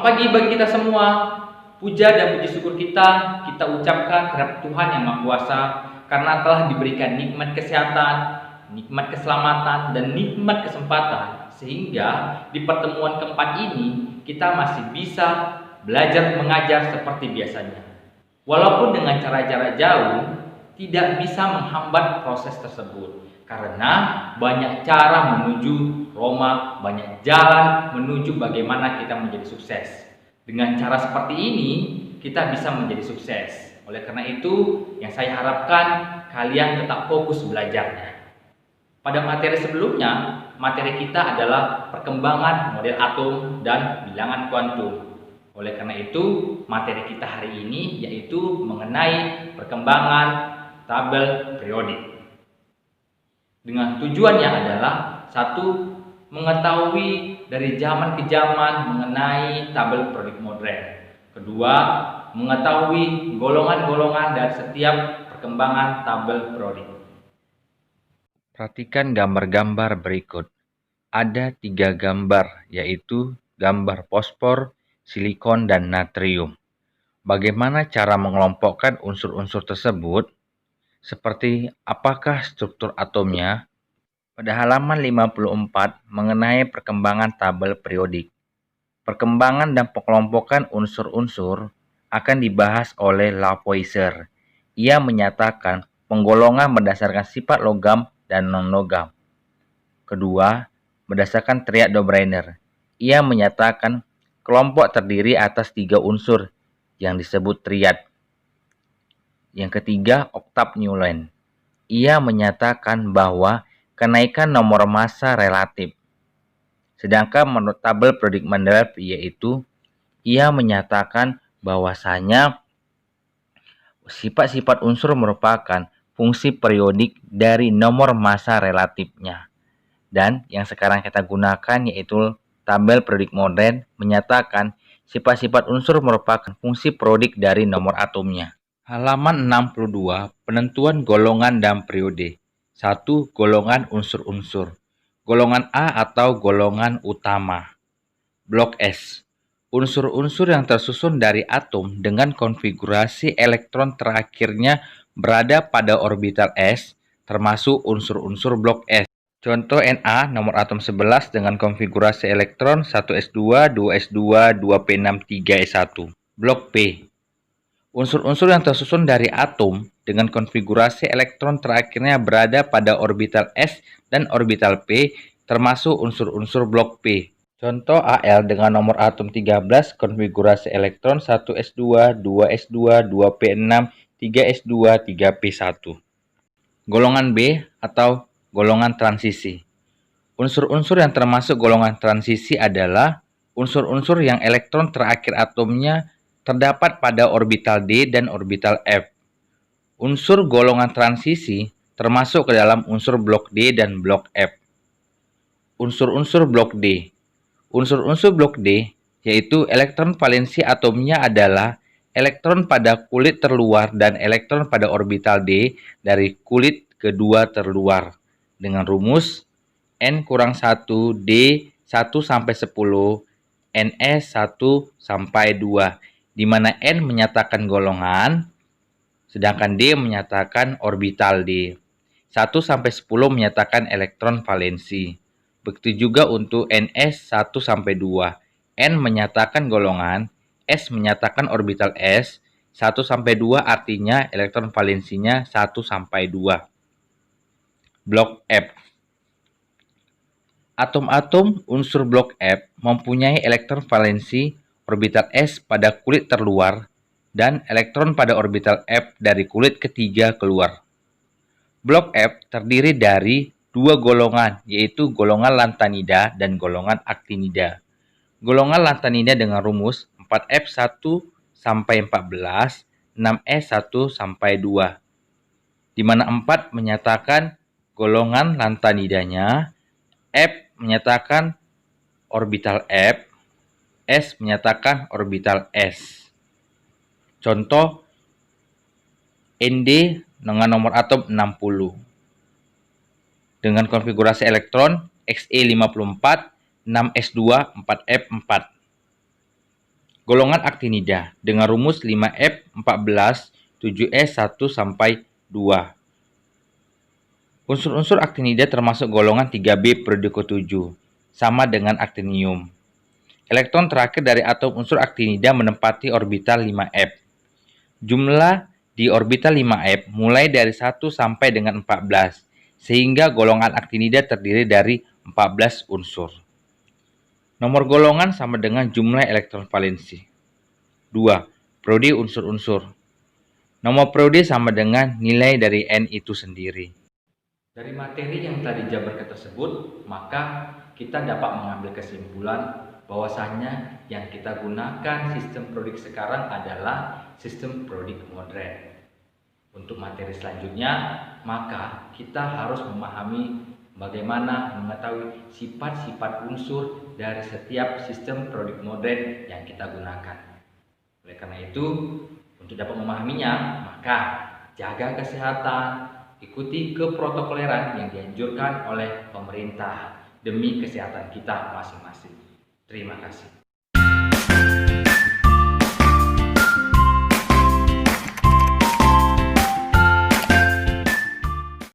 Selamat pagi bagi kita semua. Puja dan puji syukur kita ucapkan terhadap Tuhan yang Maha Kuasa karena telah diberikan nikmat kesehatan, nikmat keselamatan, dan nikmat kesempatan sehingga di pertemuan keempat ini kita masih bisa belajar mengajar seperti biasanya. Walaupun dengan cara-cara jauh tidak bisa menghambat proses tersebut karena banyak cara menuju Roma, banyak jalan menuju bagaimana kita menjadi sukses. Dengan cara seperti ini, kita bisa menjadi sukses. Oleh karena itu, yang saya harapkan kalian tetap fokus belajarnya. Pada materi sebelumnya, materi kita adalah perkembangan model atom dan bilangan kuantum. Oleh karena itu, materi kita hari ini yaitu mengenai perkembangan tabel periodik. Dengan tujuannya adalah satu, mengetahui dari zaman ke zaman mengenai tabel periodik modern. Kedua, mengetahui golongan-golongan dari setiap perkembangan tabel periodik. Perhatikan gambar-gambar berikut. Ada 3 gambar, yaitu gambar fosfor, silikon, dan natrium. Bagaimana cara mengelompokkan unsur-unsur tersebut? Seperti apakah struktur atomnya? Pada halaman 54 mengenai perkembangan tabel periodik. Perkembangan dan pengelompokan unsur-unsur akan dibahas oleh Lavoisier. Ia menyatakan penggolongan berdasarkan sifat logam dan non-logam. Kedua, berdasarkan triad Dobryner. Ia menyatakan kelompok terdiri atas 3 unsur yang disebut triad. Yang ketiga, Octave Newland. Ia menyatakan bahwa kenaikan nomor massa relatif. Sedangkan menurut tabel periodik Mendeleev yaitu ia menyatakan bahwasanya sifat-sifat unsur merupakan fungsi periodik dari nomor massa relatifnya. Dan yang sekarang kita gunakan yaitu tabel periodik modern menyatakan sifat-sifat unsur merupakan fungsi periodik dari nomor atomnya. Halaman 62, penentuan golongan dan periode. 1. Golongan unsur-unsur. Golongan A atau golongan utama. Blok S. Unsur-unsur yang tersusun dari atom dengan konfigurasi elektron terakhirnya berada pada orbital S, termasuk unsur-unsur blok S. Contoh Na nomor atom 11 dengan konfigurasi elektron 1s2, 2s2, 2p6, 3s1. Blok P. Unsur-unsur yang tersusun dari atom dengan konfigurasi elektron terakhirnya berada pada orbital S dan orbital P, termasuk unsur-unsur blok P. Contoh Al dengan nomor atom 13, konfigurasi elektron 1s2, 2s2, 2p6, 3s2, 3p1. Golongan B atau golongan transisi. Unsur-unsur yang termasuk golongan transisi adalah unsur-unsur yang elektron terakhir atomnya terdapat pada orbital D dan orbital F. Unsur golongan transisi termasuk ke dalam unsur blok D dan blok F. Unsur-unsur blok D. Unsur-unsur blok D yaitu elektron valensi atomnya adalah elektron pada kulit terluar dan elektron pada orbital D dari kulit kedua terluar dengan rumus N kurang 1 D 1 sampai 10 NS 1 sampai 2, di mana N menyatakan golongan, sedangkan D menyatakan orbital D. 1 sampai 10 menyatakan elektron valensi. Begitu juga untuk NS 1 sampai 2. N menyatakan golongan, S menyatakan orbital S, 1 sampai 2 artinya elektron valensinya 1 sampai 2. Blok F. Atom-atom unsur blok F mempunyai elektron valensi orbital S pada kulit terluar dan elektron pada orbital F dari kulit ketiga keluar. Blok F terdiri dari 2 golongan, yaitu golongan lantanida dan golongan aktinida. Golongan lantanida dengan rumus 4F1 sampai 14, 6S1 sampai 2, di mana 4 menyatakan golongan lantanidanya, F menyatakan orbital F, S menyatakan orbital S. Contoh Nd dengan nomor atom 60 dengan konfigurasi elektron Xe54, 6s2, 4f4. golongan aktinida dengan rumus 5F14 7S1 sampai 2. Unsur-unsur aktinida termasuk golongan 3B periode ke-7, sama dengan aktinium. Elektron terakhir dari atom unsur aktinida menempati orbital 5F. Jumlah di orbital 5F mulai dari 1 sampai dengan 14, sehingga golongan aktinida terdiri dari 14 unsur. Nomor golongan sama dengan jumlah elektron valensi. 2. Periode unsur-unsur. Nomor periode sama dengan nilai dari N itu sendiri. Dari materi yang telah dijabarkan tersebut, maka kita dapat mengambil kesimpulan bahwasanya yang kita gunakan sistem periodik sekarang adalah sistem periodik modern. Untuk materi selanjutnya, maka kita harus memahami bagaimana mengetahui sifat-sifat unsur dari setiap sistem periodik modern yang kita gunakan. Oleh karena itu, untuk dapat memahaminya, maka jaga kesehatan, ikuti keprotokoleran yang dianjurkan oleh pemerintah demi kesehatan kita masing-masing. Terima kasih.